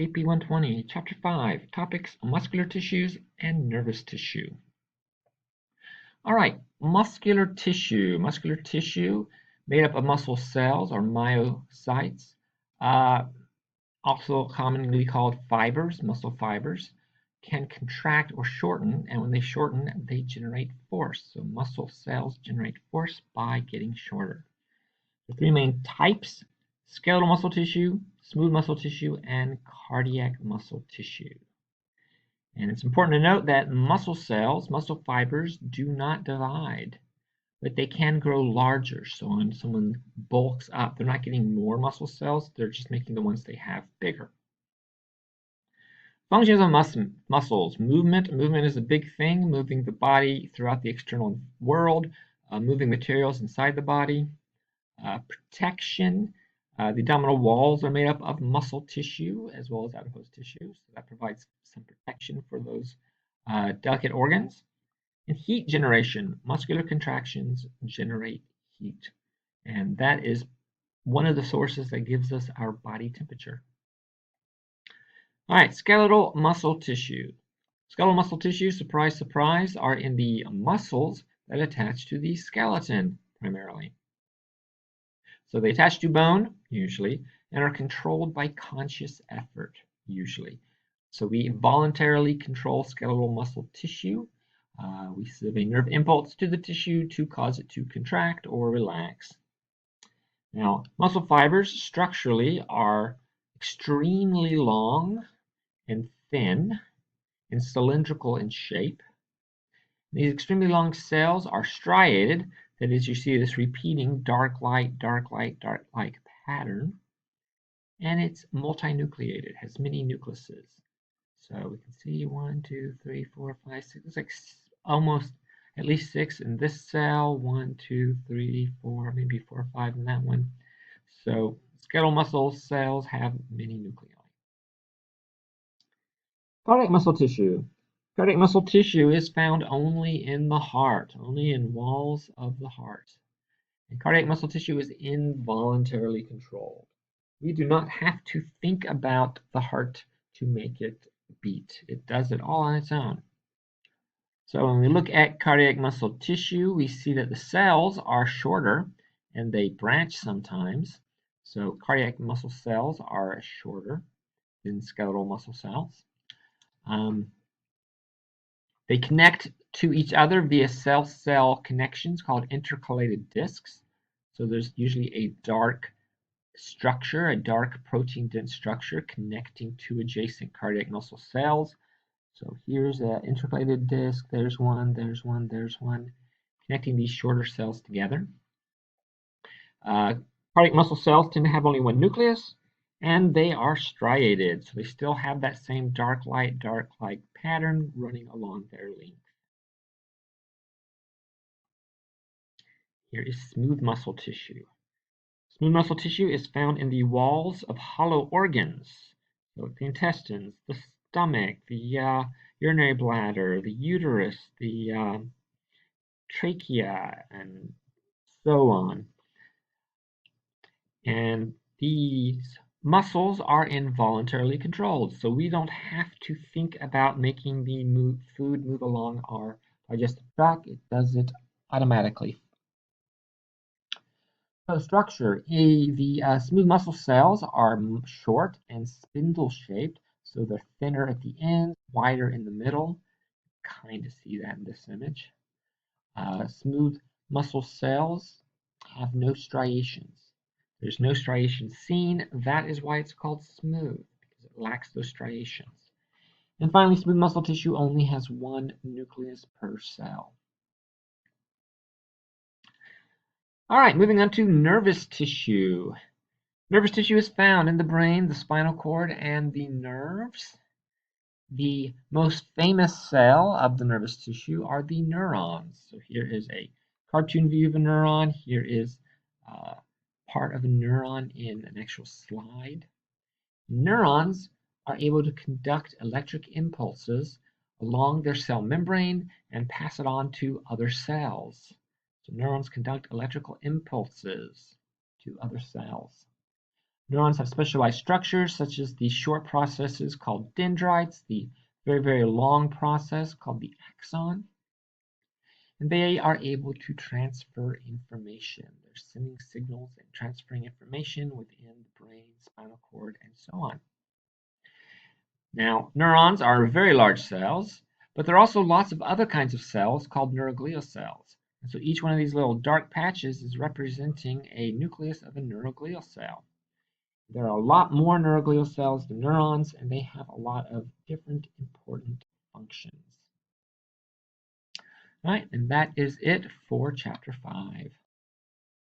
AP 120, Chapter 5, Topics Muscular Tissues and Nervous Tissue. All right, muscular tissue. Muscular tissue made up of muscle cells or myocytes, also commonly called fibers, muscle fibers, can contract or shorten, and when they shorten, they generate force. So muscle cells generate force by getting shorter. The three main types: skeletal muscle tissue, smooth muscle tissue, and cardiac muscle tissue. And it's important to note that muscle cells, muscle fibers, do not divide, but they can grow larger. So when someone bulks up, they're not getting more muscle cells, they're just making the ones they have bigger. Functions of muscles. Movement. Movement is a big thing, moving the body throughout the external world, moving materials inside the body. Protection. The abdominal walls are made up of muscle tissue as well as adipose tissue, so that provides some protection for those delicate organs. And heat generation. Muscular contractions generate heat, and that is one of the sources that gives us our body temperature. All right, skeletal muscle tissue. Skeletal muscle tissue, surprise, surprise, are in the muscles that attach to the skeleton primarily. So they attach to bone, usually, and are controlled by conscious effort, usually. So we voluntarily control skeletal muscle tissue. We send a nerve impulse to the tissue to cause it to contract or relax. Now, muscle fibers structurally are extremely long and thin and cylindrical in shape. These extremely long cells are striated. That is, you see this repeating dark light, dark light, dark light pattern. And it's multinucleated, has many nucleuses. So we can see 1, 2, 3, 4, 5, 6. It's like almost at least 6 in this cell. 1, 2, 3, 4, maybe 4 or 5 in that one. So skeletal muscle cells have many nuclei. Cardiac muscle tissue. Cardiac muscle tissue is found only in the heart, only in walls of the heart. And cardiac muscle tissue is involuntarily controlled. We do not have to think about the heart to make it beat. It does it all on its own. So when we look at cardiac muscle tissue, we see that the cells are shorter and they branch sometimes. So cardiac muscle cells are shorter than skeletal muscle cells. They connect to each other via cell-cell connections called intercalated discs. So there's usually a dark structure, a dark protein-dense structure connecting to adjacent cardiac muscle cells. So here's an intercalated disc. There's one, there's one, there's one, connecting these shorter cells together. Cardiac muscle cells tend to have only one nucleus, and they are striated, so they still have that same dark light pattern running along their length. Here is smooth muscle tissue. Smooth muscle tissue is found in the walls of hollow organs, so the intestines, the stomach, the urinary bladder, the uterus, the trachea, and so on. And these muscles are involuntarily controlled, so we don't have to think about making the food move along our digestive tract. It does it automatically. So structure, the smooth muscle cells are short and spindle-shaped, so they're thinner at the ends, wider in the middle. Kind of see that in this image. Smooth muscle cells have no striations. There's no striations seen. That is why it's called smooth, because it lacks those striations. And finally, smooth muscle tissue only has one nucleus per cell. All right, moving on to nervous tissue. Nervous tissue is found in the brain, the spinal cord, and the nerves. The most famous cell of the nervous tissue are the neurons. So here is a cartoon view of a neuron. Here is part of a neuron in an actual slide. Neurons are able to conduct electric impulses along their cell membrane and pass it on to other cells. So neurons conduct electrical impulses to other cells. Neurons have specialized structures such as the short processes called dendrites, the very, very long process called the axon, and they are able to transfer information. They're sending signals and transferring information within the brain, spinal cord, and so on. Now, neurons are very large cells, but there are also lots of other kinds of cells called neuroglial cells. And so each one of these little dark patches is representing a nucleus of a neuroglial cell. There are a lot more neuroglial cells than neurons, and they have a lot of different important functions. All right, and that is it for chapter 5.